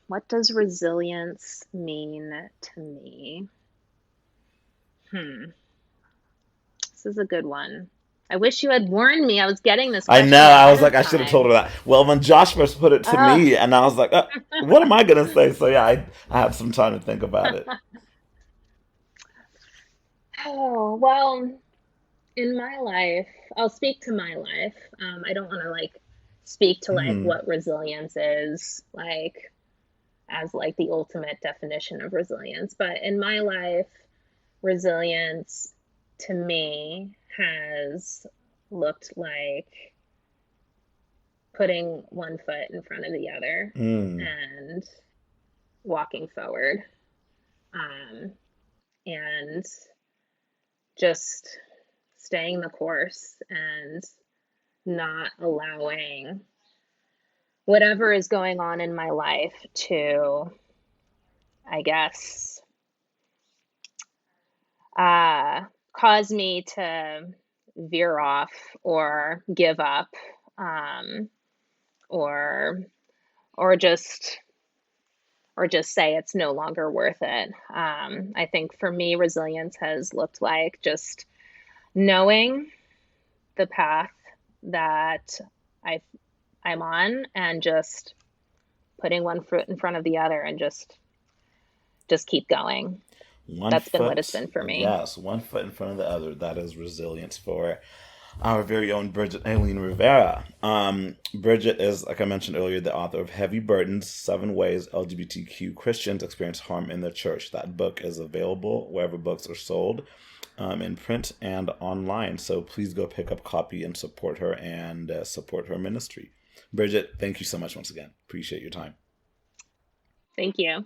What does resilience mean to me? This is a good one. I wish you had warned me I was getting this I know. question I ahead was like, of I should have told time. her that. Well, when Josh first put it to Oh, me, and I was like, what am I gonna say? So yeah, I have some time to think about it. oh, well, in my life, I'll speak to my life. I don't want to speak to Hmm. what resilience is as the ultimate definition of resilience. But in my life, resilience to me has looked like putting one foot in front of the other Hmm. and walking forward, um, and just staying the course and not allowing whatever is going on in my life to, I guess, uh, cause me to veer off or give up, um, or or just say it's no longer worth it. I think for me, resilience has looked like just knowing the path that I I'm on and just putting one foot in front of the other and just keep going. One That's been what it's foot, been for me. yes, one foot in front of the other. That is resilience for our very own Bridget Eileen Rivera. Bridget is, like I mentioned earlier, the author of Heavy Burdens: 7 Ways LGBTQ Christians Experience Harm in the Church. That book is available wherever books are sold, in print and online. So please go pick up a copy and support her and support her ministry. Bridget, thank you so much once again. Appreciate your time. Thank you.